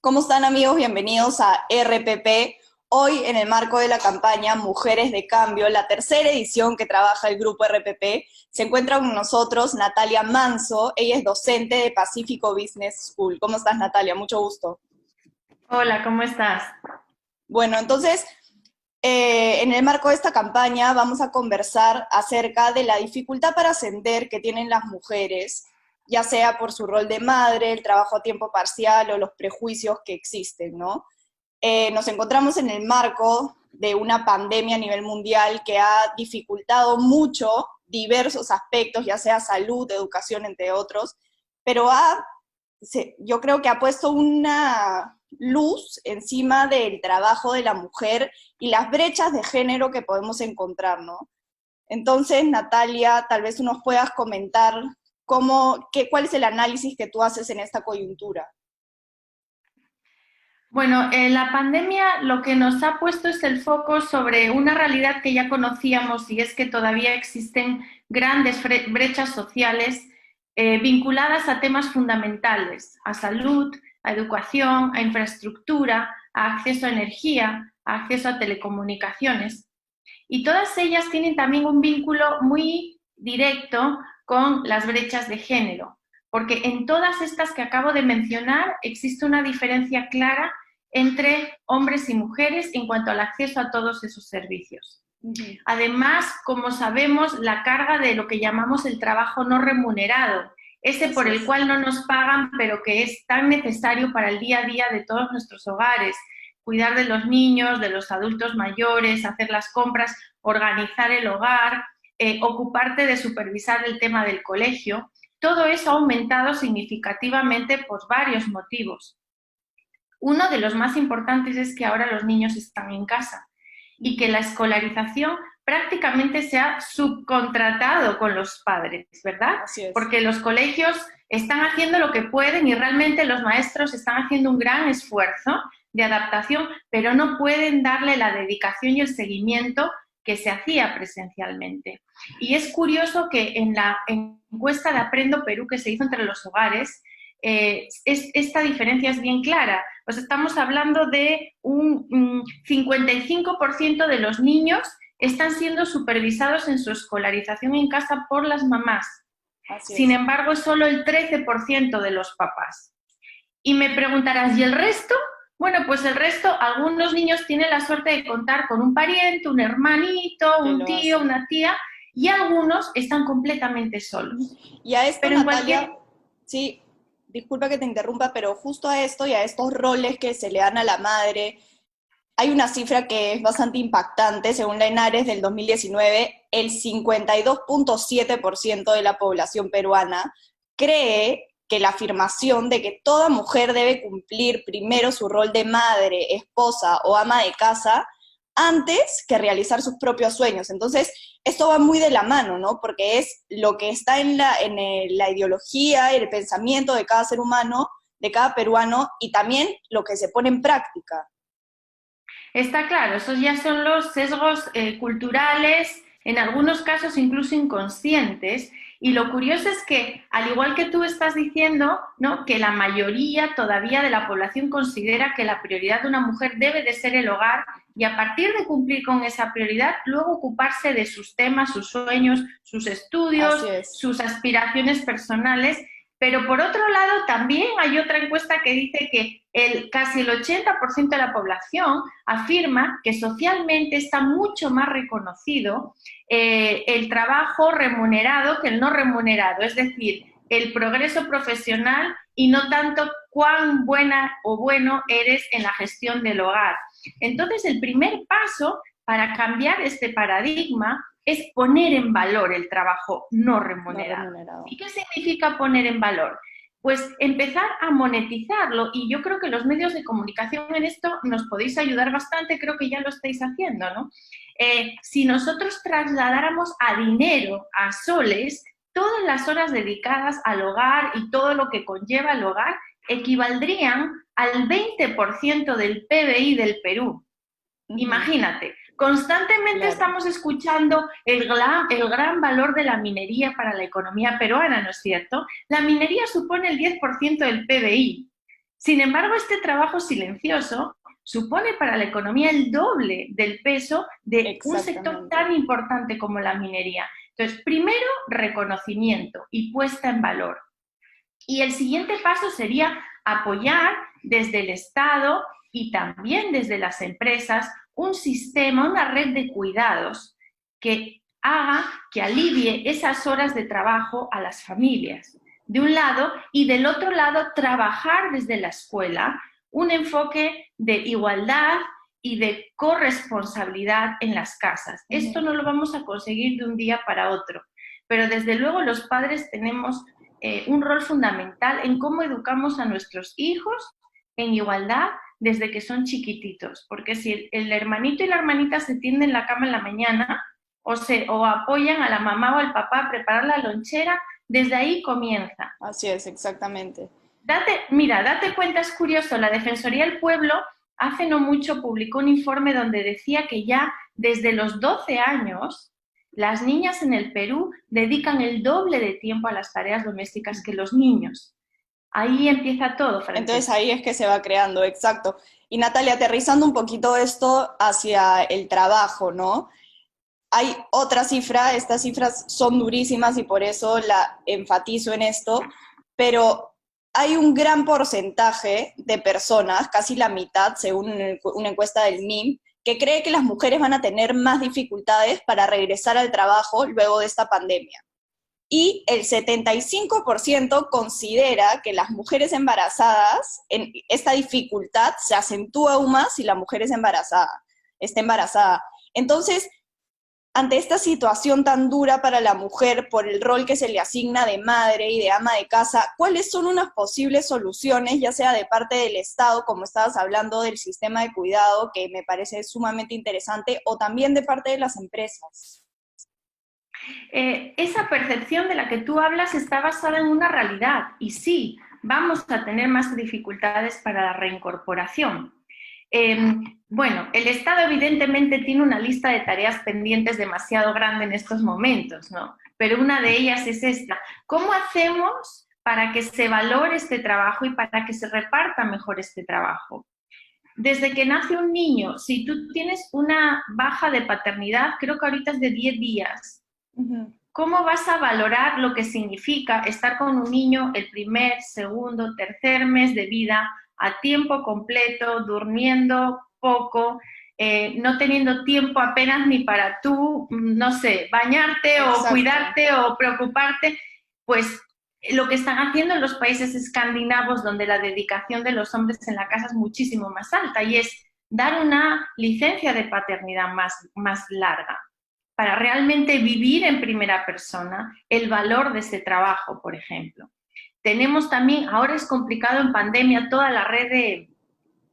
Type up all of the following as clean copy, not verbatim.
¿Cómo están, amigos? Bienvenidos a RPP. Hoy, en el marco de la campaña Mujeres de Cambio, la tercera edición que trabaja el grupo RPP, se encuentra con nosotros Natalia Manso. Ella es docente de Pacífico Business School. ¿Cómo estás, Natalia? Mucho gusto. Hola, ¿cómo estás? Bueno, entonces, en el marco de esta campaña vamos a conversar acerca de la dificultad para ascender que tienen las mujeres, ya sea por su rol de madre, el trabajo a tiempo parcial o los prejuicios que existen, ¿no? Nos encontramos en el marco de una pandemia a nivel mundial que ha dificultado mucho diversos aspectos, ya sea salud, educación, entre otros, pero yo creo que ha puesto una luz encima del trabajo de la mujer y las brechas de género que podemos encontrar, ¿no? Entonces, Natalia, tal vez tú nos puedas comentar cuál es el análisis que tú haces en esta coyuntura. Bueno, la pandemia lo que nos ha puesto es el foco sobre una realidad que ya conocíamos y es que todavía existen grandes brechas sociales vinculadas a temas fundamentales, a salud, a educación, a infraestructura, a acceso a energía, a acceso a telecomunicaciones. Y todas ellas tienen también un vínculo muy directo con las brechas de género, porque en todas estas que acabo de mencionar existe una diferencia clara entre hombres y mujeres en cuanto al acceso a todos esos servicios. Ujú. Además, como sabemos, la carga de lo que llamamos el trabajo no remunerado, ese por Así el es. cual no nos pagan, pero que es tan necesario para el día a día de todos nuestros hogares, cuidar de los niños, de los adultos mayores, hacer las compras, organizar el hogar, ocuparte de supervisar el tema del colegio. Todo eso ha aumentado significativamente por varios motivos. Uno de los más importantes es que ahora los niños están en casa y que la escolarización prácticamente se ha subcontratado con los padres, ¿verdad? Así es. Porque los colegios están haciendo lo que pueden y realmente los maestros están haciendo un gran esfuerzo de adaptación, pero no pueden darle la dedicación y el seguimiento que se hacía presencialmente. Y es curioso que en la encuesta de Aprendo Perú que se hizo entre los hogares, esta diferencia es bien clara. Pues estamos hablando de un 55% de los niños están siendo supervisados en su escolarización en casa por las mamás. Así Sin es. embargo, es solo el 13% de los papás. Y me preguntarás, ¿y el resto? Bueno, pues el resto, algunos niños tienen la suerte de contar con un pariente, un hermanito, Que un lo tío, hace. una tía, y algunos están completamente Ujú. solos. Y a esto, Pero en Natalia, cualquier sí, disculpa que te interrumpa, pero justo a esto y a estos roles que se le dan a la madre, hay una cifra que es bastante impactante. Según la ENARES del 2019, el 52.7% de la población peruana cree que la afirmación de que toda mujer debe cumplir primero su rol de madre, esposa o ama de casa antes que realizar sus propios sueños. Entonces, esto va muy de la mano, ¿no? Porque es lo que está la ideología, el pensamiento de cada ser humano, de cada peruano, y también lo que se pone en práctica. Está claro, esos ya son los sesgos culturales, en algunos casos incluso inconscientes. Y lo curioso es que, al igual que tú estás diciendo, ¿no?, que la mayoría todavía de la población considera que la prioridad de una mujer debe de ser el hogar y a partir de cumplir con esa prioridad, luego ocuparse de sus temas, sus sueños, sus estudios, Así es. sus aspiraciones personales. Pero por otro lado, también hay otra encuesta que dice que casi el 80% de la población afirma que socialmente está mucho más reconocido el trabajo remunerado que el no remunerado, es decir, el progreso profesional y no tanto cuán buena o bueno eres en la gestión del hogar. Entonces, el primer paso para cambiar este paradigma es poner en valor el trabajo no No remunerado. remunerado. ¿Y qué significa poner en valor? Pues empezar a monetizarlo y yo creo que los medios de comunicación en esto nos podéis ayudar bastante, creo que ya lo estáis haciendo, ¿no? Si nosotros trasladáramos a dinero, a soles, todas las horas dedicadas al hogar y todo lo que conlleva el hogar equivaldrían al 20% del PBI del Perú. Ujú. Imagínate, constantemente Claro. estamos escuchando el gran valor de la minería para la economía peruana, ¿no es cierto? La minería supone el 10% del PBI. Sin embargo, este trabajo silencioso supone para la economía el doble del peso de un sector Exactamente. tan importante como la minería. Entonces, primero, reconocimiento y puesta en valor. Y el siguiente paso sería apoyar desde el Estado y también desde las empresas un sistema, una red de cuidados que haga, que alivie esas horas de trabajo a las familias, de un lado, y del otro lado trabajar desde la escuela un enfoque de igualdad y de corresponsabilidad en las casas. Esto no lo vamos a conseguir de un día para otro, pero desde luego los padres tenemos un rol fundamental en cómo educamos a nuestros hijos en igualdad desde que son chiquititos, porque si el hermanito y la hermanita se tienden la cama en la mañana o apoyan a la mamá o al papá a preparar la lonchera, desde ahí comienza. Así es, exactamente. Date cuenta, es curioso, la Defensoría del Pueblo hace no mucho publicó un informe donde decía que ya desde los 12 años las niñas en el Perú dedican el doble de tiempo a las tareas domésticas que los niños. Ahí empieza todo, Entonces Francesca. ahí es que se va creando, exacto. Y Natalia, aterrizando un poquito esto hacia el trabajo, ¿no? Hay otra cifra, estas cifras son durísimas y por eso la enfatizo en esto, pero hay un gran porcentaje de personas, casi la mitad, según una encuesta del MIM, que cree que las mujeres van a tener más dificultades para regresar al trabajo luego de esta pandemia. Y el 75% considera que las mujeres embarazadas, en esta dificultad se acentúa aún más si la mujer es embarazada, está embarazada. Entonces, ante esta situación tan dura para la mujer por el rol que se le asigna de madre y de ama de casa, ¿cuáles son unas posibles soluciones, ya sea de parte del Estado, como estabas hablando del sistema de cuidado, que me parece sumamente interesante, o también de parte de las empresas? Esa percepción de la que tú hablas está basada en una realidad y sí, vamos a tener más dificultades para la reincorporación. Bueno, el Estado evidentemente tiene una lista de tareas pendientes demasiado grande en estos momentos, ¿no? Pero una de ellas es esta. ¿Cómo hacemos para que se valore este trabajo y para que se reparta mejor este trabajo? Desde que nace un niño, si tú tienes una baja de paternidad, creo que ahorita es de 10 días, ¿cómo vas a valorar lo que significa estar con un niño el primer, segundo, tercer mes de vida a tiempo completo, durmiendo poco, no teniendo tiempo apenas ni para tú, no sé, bañarte o Exacto. cuidarte o preocuparte? Pues lo que están haciendo en los países escandinavos, donde la dedicación de los hombres en la casa es muchísimo más alta, y es dar una licencia de paternidad más larga para realmente vivir en primera persona el valor de ese trabajo, por ejemplo. Tenemos también, ahora es complicado en pandemia, toda la red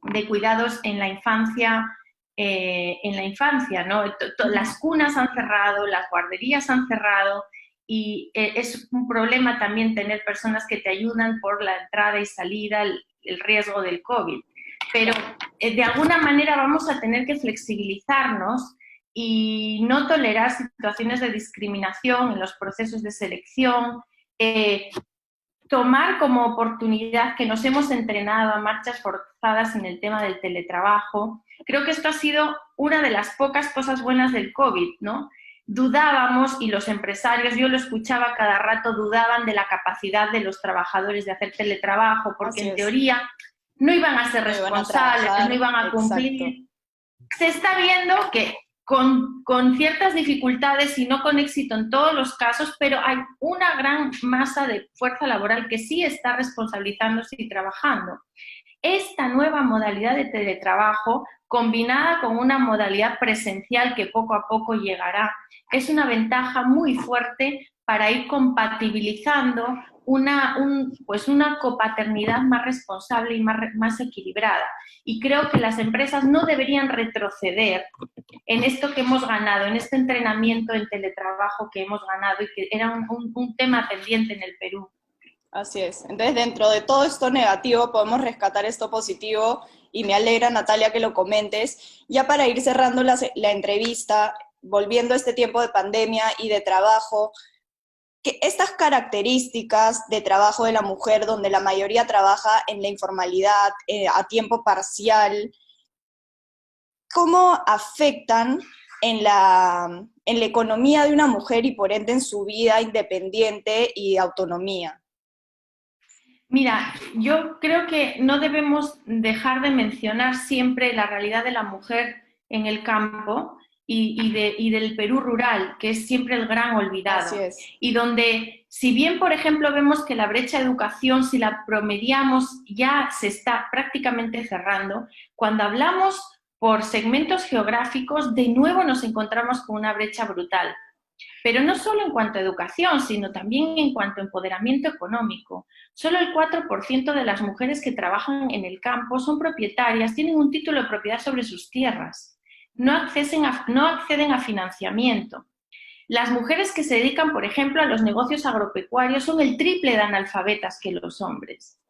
de cuidados en la infancia, ¿no? Las cunas han cerrado, las guarderías han cerrado, y es un problema también tener personas que te ayudan por la entrada y salida, el riesgo del COVID. Pero de alguna manera vamos a tener que flexibilizarnos y no tolerar situaciones de discriminación en los procesos de selección, tomar como oportunidad que nos hemos entrenado a marchas forzadas en el tema del teletrabajo. Creo que esto ha sido una de las pocas cosas buenas del COVID, ¿no? Dudábamos, y los empresarios, yo lo escuchaba cada rato, dudaban de la capacidad de los trabajadores de hacer teletrabajo, porque Así en es. teoría no iban a ser No iban a responsables, no trabajar, iban a exacto. cumplir. Se está viendo que con ciertas dificultades y no con éxito en todos los casos, pero hay una gran masa de fuerza laboral que sí está responsabilizándose y trabajando. Esta nueva modalidad de teletrabajo, combinada con una modalidad presencial que poco a poco llegará, es una ventaja muy fuerte para ir compatibilizando una copaternidad más responsable y más equilibrada. Y creo que las empresas no deberían retroceder en esto que hemos ganado, en este entrenamiento en teletrabajo que hemos ganado y que era un tema pendiente en el Perú. Así es. Entonces, dentro de todo esto negativo, podemos rescatar esto positivo y me alegra, Natalia, que lo comentes. Ya para ir cerrando la entrevista, volviendo a este tiempo de pandemia y de trabajo, que estas características de trabajo de la mujer, donde la mayoría trabaja en la informalidad, a tiempo parcial, ¿cómo afectan en la economía de una mujer y por ende en su vida independiente y autonomía? Mira, yo creo que no debemos dejar de mencionar siempre la realidad de la mujer en el campo y del Perú rural, que es siempre el gran olvidado. Así es. Y donde, si bien, por ejemplo, vemos que la brecha de educación, si la promediamos, ya se está prácticamente cerrando, cuando hablamos por segmentos geográficos, de nuevo nos encontramos con una brecha brutal. Pero no solo en cuanto a educación, sino también en cuanto a empoderamiento económico. Solo el 4% de las mujeres que trabajan en el campo son propietarias, tienen un título de propiedad sobre sus tierras, no acceden a financiamiento. Las mujeres que se dedican, por ejemplo, a los negocios agropecuarios son el triple de analfabetas que los hombres.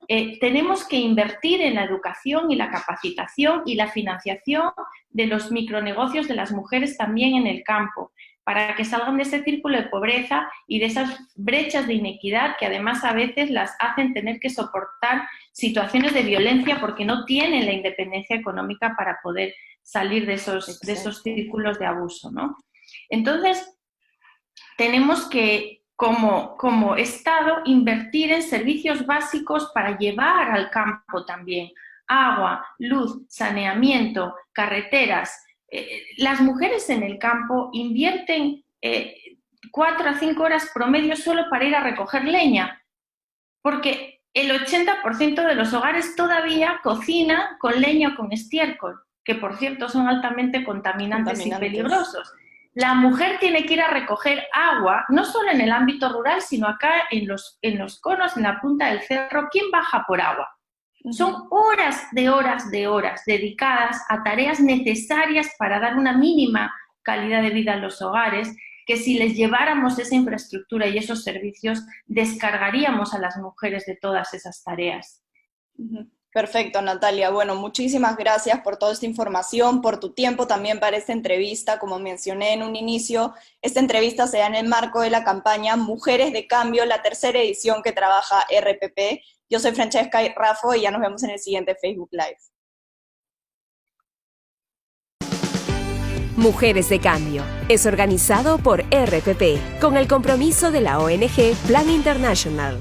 Tenemos que invertir en la educación y la capacitación y la financiación de los micronegocios de las mujeres también en el campo, para que salgan de ese círculo de pobreza y de esas brechas de inequidad que además a veces las hacen tener que soportar situaciones de violencia porque no tienen la independencia económica para poder salir de esos círculos de abuso, ¿no? Entonces, tenemos que, como Estado, invertir en servicios básicos para llevar al campo también agua, luz, saneamiento, carreteras. Las mujeres en el campo invierten 4 a 5 horas promedio solo para ir a recoger leña, porque el 80% de los hogares todavía cocina con leña o con estiércol, que por cierto son altamente contaminantes y peligrosos. La mujer tiene que ir a recoger agua, no solo en el ámbito rural, sino acá en los conos, en la punta del cerro. ¿Quién baja por agua? Son horas de horas dedicadas a tareas necesarias para dar una mínima calidad de vida a los hogares, que si les lleváramos esa infraestructura y esos servicios, descargaríamos a las mujeres de todas esas tareas. Perfecto, Natalia. Bueno, muchísimas gracias por toda esta información, por tu tiempo también para esta entrevista. Como mencioné en un inicio, esta entrevista se da en el marco de la campaña Mujeres de Cambio, la tercera edición que trabaja RPP. Yo soy Francesca Raffo y ya nos vemos en el siguiente Facebook Live. Mujeres de Cambio es organizado por RPP con el compromiso de la ONG Plan International.